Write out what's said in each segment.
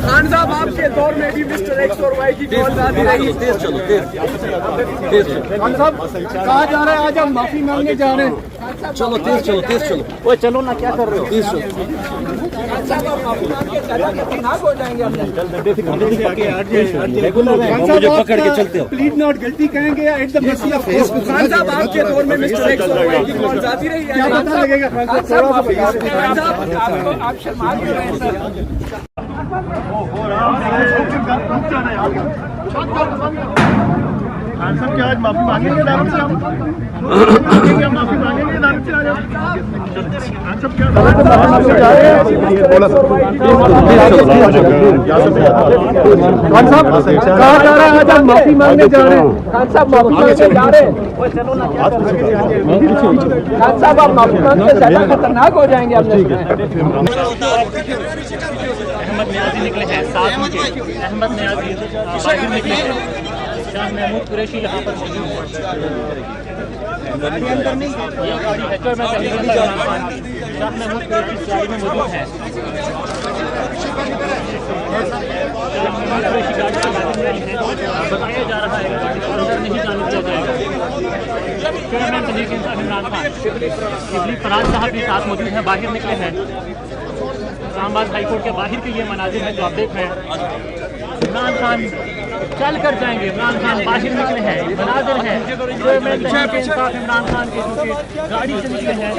खान साहब आपके दौर में भी मिस्टर एक्स और वाई की कॉल आती रही। तेज चलो, तेज चलो। खान साहब कहा जा रहा है आज हम माफी मांगने जा रहे हैं। चलो तेज चलो, तेज चलो। वो चलो ना, क्या कर रहे हो? तेज चलो। मुझे पकड़ के चलते हो। प्लीज नॉट गलती कहेंगे या at the mercy of Facebook. Khan साहब आपके दौर में मिस्टर एक्स और वाई की कॉल आती रही है, क्या पता लगेगा? खान साहब आप शर्मा क्यों रहे हैं सर? खान साहब क्या आज माफी मांगेंगे दारू से? हम माफी मांगेंगे दारू से? खान साहब क्या खान साहब कहा जा रहा है आज हम माफी मांगने जा रहे हैं। खान साहब माफी मांगने जा रहे हैं। चलो ना, क्या कर रहे हैं? खान साहब आप माफी मांगने ज्यादा खतरनाक हो जाएंगे। अहमद न्याजी निकले हैं, साथ में अहमद न्याजी बाहर निकले हैं। शाह महमूद कुरैशी यहाँ पर मौजूद है। ये गाड़ी हैचर में शाह महमूद कुरैशी इस गाड़ी में मौजूद है। बताया जा रहा है गाड़ी को अंदर नहीं जाने दिया जाएगा। चेयरमैन तहरीक इंसाफ इमरान खान शिबली फराज साहब भी साथ मौजूद हैं, बाहर निकले हैं। इस्लामाबाद हाईकोर्ट के बाहर के ये मनाजिर है जो आप देख रहे हैं। इमरान खान चल कर जाएंगे, इमरान खान बाहर निकले हैं, मनाजिर हैं चेयरमैन तहरीक इंसाफ इमरान खान के जो कि गाड़ी से निकले हैं।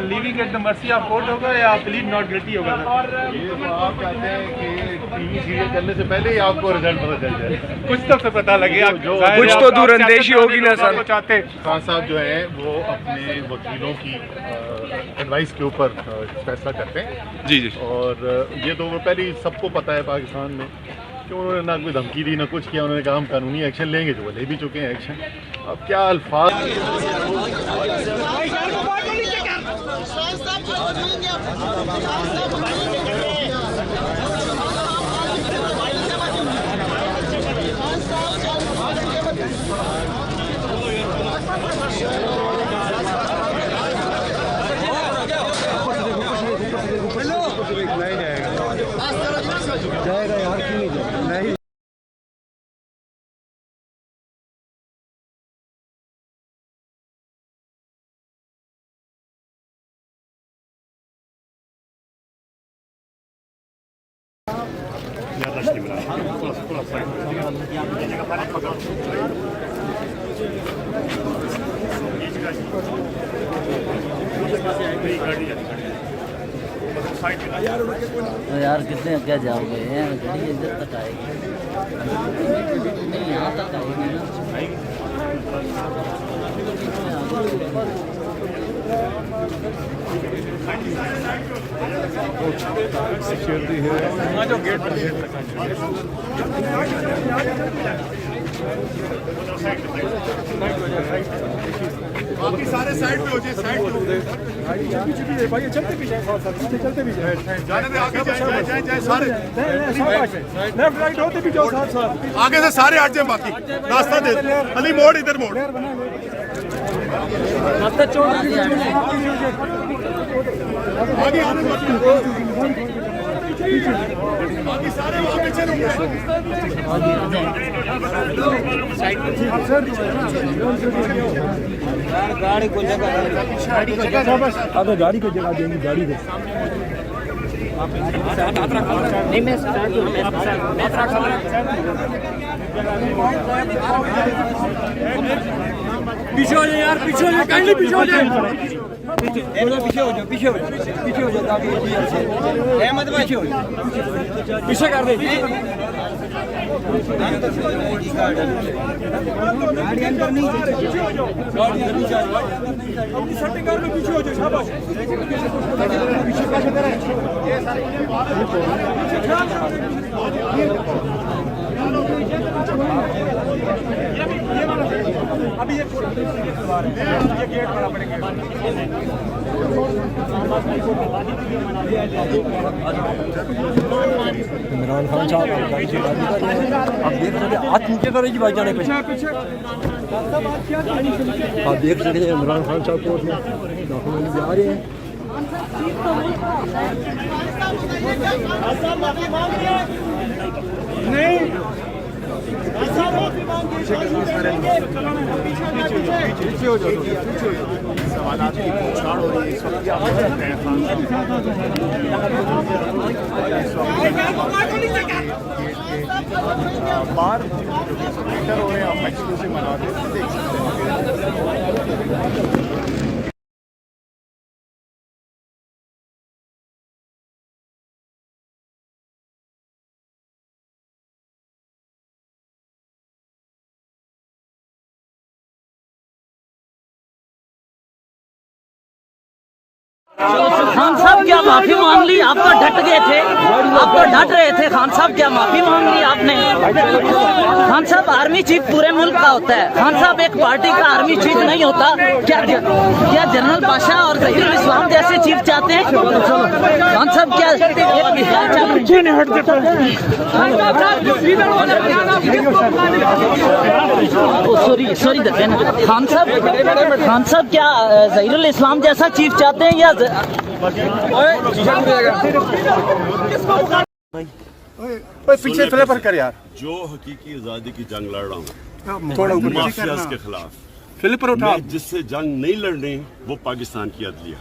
Leaving at the mercy of court होगा या प्लीड नॉट गिल्टी होगा? ये तो आप चाहते हैं कि टीवी सीरियल करने से पहले ही आपको रिजल्ट पता चल जाए। कुछ तो पता लगे। कुछ तो दूरअंदेशी होगी ना सर। चाहते खान साहब जो है वो अपने वकीलों की एडवाइस के ऊपर फैसला करते हैं। जी जी। और ये तो वो पहले ही सबको पता है पाकिस्तान में कि उन्होंने ना कोई धमकी दी ना कुछ किया। उन्होंने कहा हम कानूनी एक्शन लेंगे, जो वो ले भी चुके हैं एक्शन। अब क्या अल्फाज जाएगा यार, क्यों नहीं जाएगा? नहीं यार कितने क्या जाओगे? गाड़ी इधर तक आएगी नहीं, यहाँ तक आएगी ना। सिक्योरिटी है जो गेट बाकी सारे साइड पे हो जाए। साइड पे भाई चलते भी जाए, चलते भी जाए, जाने दे आगे जाए सारे लेफ्ट राइट होते भी जाओ साथ साथ। आगे से सारे हट जाए, बाकी रास्ता दे। अली मोड़, इधर मोड़, रास्ता छोड़ आगे आने बाकी सारे वहाँ पे चलोगे। गाड़ी को जगह अगर गाड़ी को जगह देंगे, गाड़ी को नहीं मैं पीछे हो जाए यार, पीछे हो जाए, काइंडली पीछे हो जाए, पीछे हो जाओ, पीछे हो जाओ, पीछे हो जाओ, अहमद भाई पीछे हो जाओ, पीछे कर दे। गाड़ी अंदर नहीं, गाड़ी पीछे अपनी सेटिंग कर लो, पीछे हो जाओ, शाबाश, पीछे ये गेट बड़ा पड़ेगा। इमरान खान साहब अब देख सकते हाथ नीचे करेगी भाई जाने पे। आप देख सकते हैं इमरान खान साहब कोर्ट में डॉक्यूमेंट जा रहे हैं। नहीं पीछे हो जाओ, सवालात की पूछताछ हो रही है। इस वक्त क्या हो सकते हैं बाहर जो कि स्पीकर हो रहे हैं, आप एक्सक्लूसिव मना रहे हैं, देख सकते हैं। खान साहब क्या माफी मांग ली? आप तो डट गए थे, आप तो डट रहे थे। खान साहब क्या माफी मांग ली आपने? खान साहब आर्मी चीफ पूरे मुल्क का होता है। खान साहब एक पार्टी का आर्मी चीफ नहीं होता। क्या जनरल बादशाह और ज़हीरुल इस्लाम जैसे चीफ चाहते हैं? खान साहब क्या सॉरी खान साहब क्या ज़हीरुल इस्लाम जैसा चीफ चाहते हैं या पीछे फ्लेपर कर यार। जो हकीकी आज़ादी की जंग लड़ रहा हूँ थोड़ा ऊपर माफियाज के खिलाफ, फ्लिपर उठा। मैं जिससे जंग नहीं लड़नी वो पाकिस्तान की अदलिया।